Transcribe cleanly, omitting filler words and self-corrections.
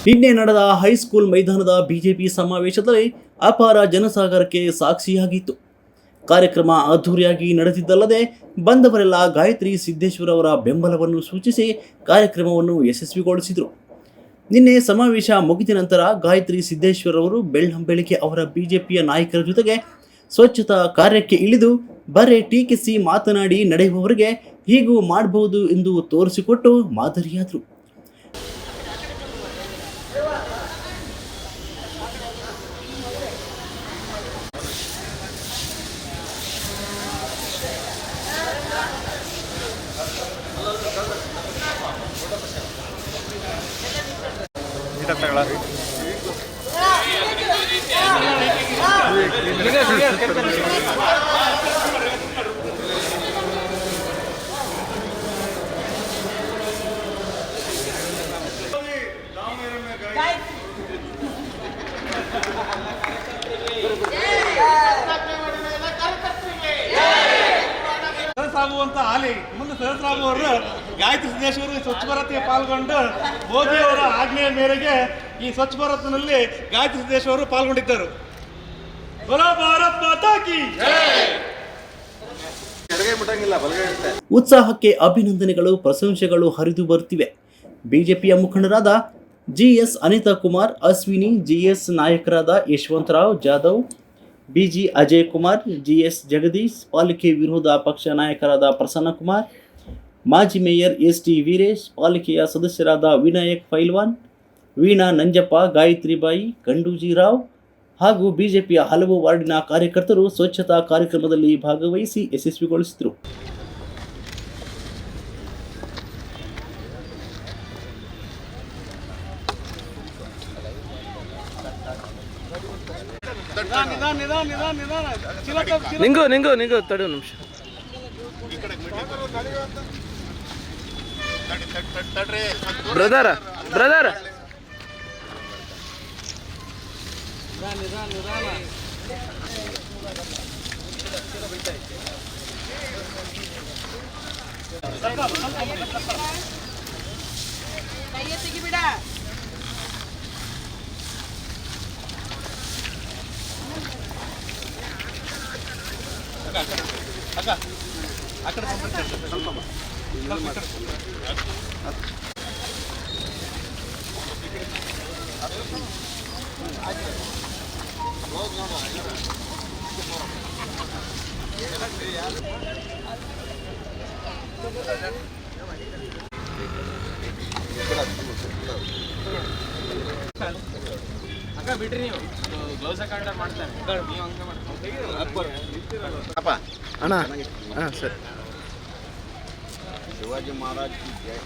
ನಿನ್ನೆ ನಡೆದ ಹೈಸ್ಕೂಲ್ ಮೈದಾನದ ಬಿಜೆಪಿ ಸಮಾವೇಶದಲ್ಲಿ ಅಪಾರ ಜನಸಾಗರಕ್ಕೆ ಸಾಕ್ಷಿಯಾಗಿತ್ತು. ಕಾರ್ಯಕ್ರಮ ಅದ್ದೂರಿಯಾಗಿ ನಡೆದಿದ್ದಲ್ಲದೆ ಬಂದವರೆಲ್ಲ ಗಾಯತ್ರಿ ಸಿದ್ದೇಶ್ವರ ಅವರ ಬೆಂಬಲವನ್ನು ಸೂಚಿಸಿ ಕಾರ್ಯಕ್ರಮವನ್ನು ಯಶಸ್ವಿಗೊಳಿಸಿದರು. ನಿನ್ನೆ ಸಮಾವೇಶ ಮುಗಿದ ನಂತರ ಗಾಯತ್ರಿ ಸಿದ್ದೇಶ್ವರ ಅವರು ಬೆಳ್ಳಂಬೆಳಿಗ್ಗೆ ಅವರ ಬಿಜೆಪಿಯ ನಾಯಕರ ಜೊತೆಗೆ ಸ್ವಚ್ಛತಾ ಕಾರ್ಯಕ್ಕೆ ಇಳಿದು ಬರೆ ಟೀಕಿಸಿ ಮಾತನಾಡಿ ನಡೆಯುವವರಿಗೆ ಹೀಗೂ ಮಾಡಬಹುದು ಎಂದು ತೋರಿಸಿಕೊಟ್ಟು ಮಾದರಿಯಾದರು. ಆಗುವಂತ ಹಾಲಿ ಮುಂದೆ ಸಹಸ್ರಾಗುವವರು ಗಾಯತ್ರಿ ಸಿದ್ದೇಶ್ವರ ಸ್ವಚ್ಛ ಭಾರತ್ಗೆ ಪಾಲ್ಗೊಂಡು ಮೋದಿಯವರ ಆಜ್ಞೆಯ ಮೇರೆಗೆ ಈ ಸ್ವಚ್ಛ ಭಾರತ್ನಲ್ಲಿ ಗಾಯತ್ರಿ ಸಿದ್ದೇಶ್ವರ ಪಾಲ್ಗೊಂಡಿದ್ದರು. ಉತ್ಸಾಹಕ್ಕೆ ಅಭಿನಂದನೆಗಳು, ಪ್ರಶಂಸೆಗಳು ಹರಿದು ಬರುತ್ತಿವೆ. ಬಿಜೆಪಿಯ ಮುಖಂಡರಾದ ಜಿಎಸ್ ಅನಿತಾ ಕುಮಾರ್, ಅಶ್ವಿನಿ, ಜಿಎಸ್ ನಾಯಕರಾದ ಯಶವಂತರಾವ್ ಜಾಧವ್, ಬಿಜಿ ಅಜಯ್ ಕುಮಾರ್, ಜಿಎಸ್ ಜಗದೀಶ್, ಪಾಲಿಕೆ ವಿರೋಧ ಪಕ್ಷ ನಾಯಕರಾದ ಪ್ರಸನ್ನ ಕುಮಾರ್, ಮಾಜಿ ಮೇಯರ್ ಎಸ್ಟಿ ವೀರೇಶ್, ಪಾಲಿಕೆಯ ಸದಸ್ಯರಾದ ವಿನಾಯಕ್ ಪೈಲ್ವಾನ್, ವೀಣಾ ನಂಜಪ್ಪ, ಗಾಯತ್ರಿಬಾಯಿ, ಗಂಡೂಜಿರಾವ್ ಹಾಗೂ ಬಿಜೆಪಿಯ ಹಲವು ವಾರ್ಡಿನ ಕಾರ್ಯಕರ್ತರು ಸ್ವಚ್ಛತಾ ಕಾರ್ಯಕ್ರಮದಲ್ಲಿ ಭಾಗವಹಿಸಿ ಯಶಸ್ವಿಗೊಳಿಸಿದರು. ನಿಂಗು ತಡೆ ನಿಮಿಷ. ಬ್ರದರ್ ತೆಗಿಬಿಡ. ಅಕ್ಕ ಬಿಡ್ರಿ, ನೀವು ಗ್ಲೌಸ್ ಹಾಕೊಂಡ್ರೆ ಮಾಡ್ತಾರೆ. ನೀವು ಹಂಗೆ ಮಾಡ್ತಾರೆ ಅಣ್ಣ. ಸರಿ. ಶಿವಾಜಿ ಮಹಾರಾಜ್ ಜೈ